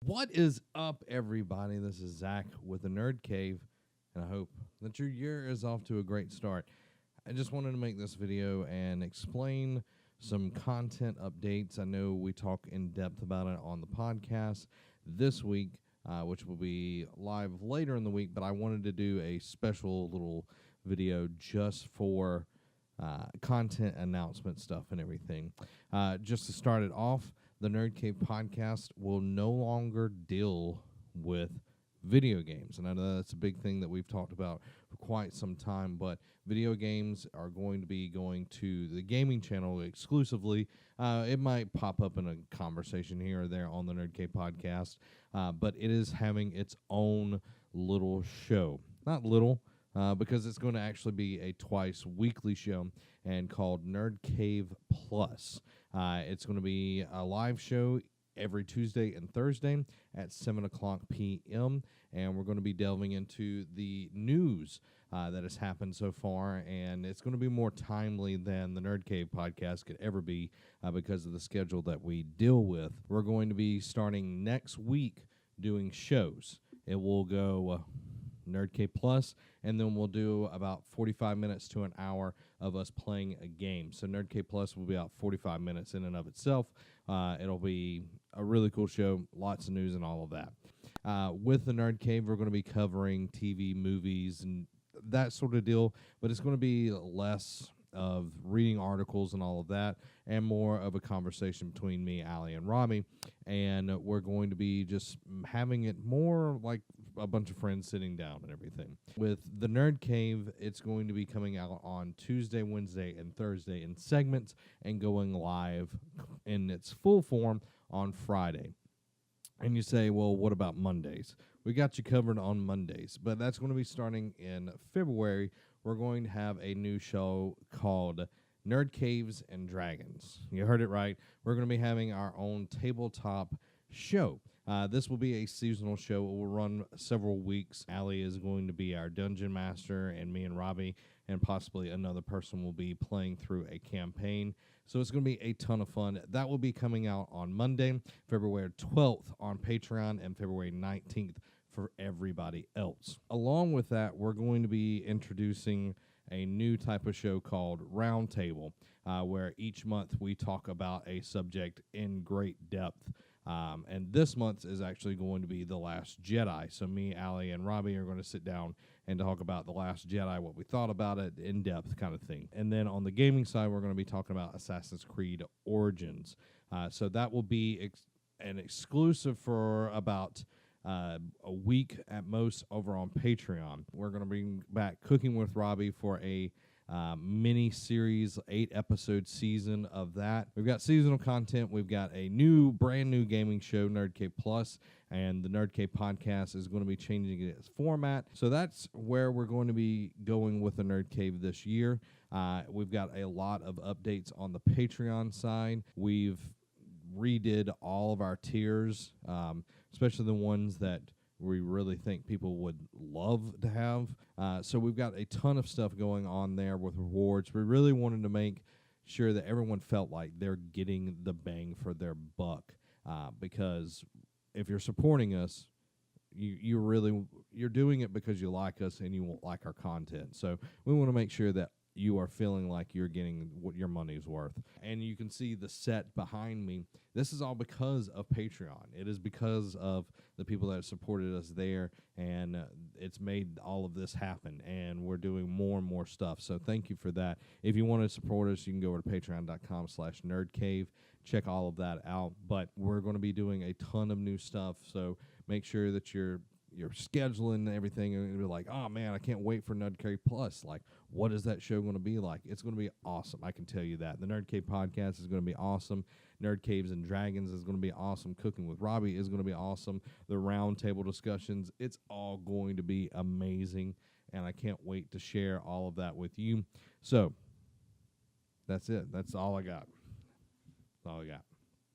What is up, everybody? This is Zach with the Nerd Cave, and I hope that your year is off to a great start. I just wanted to make this video and explain some content updates. I know we talk in depth about it on the podcast this week, which will be live later in the week, but I wanted to do a special little video just for content announcement stuff and everything. Just to start it off, the Nerd Cave podcast will no longer deal with video games. And I know that's a big thing that we've talked about for quite some time, but video games are going to be going to the gaming channel exclusively. It might pop up in a conversation here or there on the Nerd Cave podcast, but it is having its own little show. Not little, because it's going to actually be a twice weekly show and called Nerd Cave Plus. It's going to be a live show every Tuesday and Thursday at 7 o'clock p.m., and we're going to be delving into the news that has happened so far, and it's going to be more timely than the Nerd Cave podcast could ever be because of the schedule that we deal with. We're going to be starting next week doing shows. It will go Nerd Cave Plus, and then we'll do about 45 minutes to an hour of us playing a game. So Nerd Cave Plus will be about 45 minutes in and of itself. It'll be a really cool show, lots of news and all of that. With the Nerd Cave, we're going to be covering TV, movies, and that sort of deal, but it's going to be less of reading articles and all of that, and more of a conversation between me, Allie, and Robbie. And we're going to be just having it more like a bunch of friends sitting down and everything. With the Nerd Cave, it's going to be coming out on Tuesday, Wednesday, and Thursday in segments and going live in its full form on Friday. And you say, well, what about Mondays? We got you covered on Mondays, but that's going to be starting in February. We're going to have a new show called Nerd Caves and Dragons. You heard it right. We're going to be having our own tabletop show. This will be a seasonal show. It will run several weeks. Allie is going to be our dungeon master, and me and Robbie and possibly another person will be playing through a campaign. So it's going to be a ton of fun. That will be coming out on Monday, February 12th on Patreon, and February 19th for everybody else. Along with that, we're going to be introducing a new type of show called Roundtable, where each month we talk about a subject in great depth. And this month is actually going to be The Last Jedi. So me, Allie, and Robbie are going to sit down and talk about The Last Jedi, what we thought about it, in-depth kind of thing. And then on the gaming side, we're going to be talking about Assassin's Creed Origins. So that will be an exclusive for about a week at most over on Patreon. We're going to bring back Cooking with Robbie for a mini series, 8-episode season of that. We've got seasonal content. We've got a brand new gaming show, Nerd Cave Plus, and the Nerd Cave podcast is going to be changing its format. So that's where we're going to be going with the Nerd Cave this year. We've got a lot of updates on the Patreon side. We've redid all of our tiers, especially the ones that we really think people would love to have. So we've got a ton of stuff going on there with rewards. We really wanted to make sure that everyone felt like they're getting the bang for their buck, because if you're supporting us, you're doing it because you like us and you won't like our content. So we want to make sure that you are feeling like you're getting what your money's worth. And you can see the set behind me. This is all because of Patreon. It is because of the people that have supported us there, and it's made all of this happen, and we're doing more and more stuff. So thank you for that. If you want to support us, you can go over to patreon.com/nerdcave. Check all of that out. But we're going to be doing a ton of new stuff, so make sure that you're scheduling everything and be like, oh man, I can't wait for Nerd Cave Plus. Like, what is that show going to be like? It's going to be awesome. I can tell you that. The Nerd Cave podcast is going to be awesome. Nerd Caves and Dragons is going to be awesome. Cooking with Robbie is going to be awesome. The round table discussions, it's all going to be amazing. And I can't wait to share all of that with you. So that's it. That's all I got. That's all I got.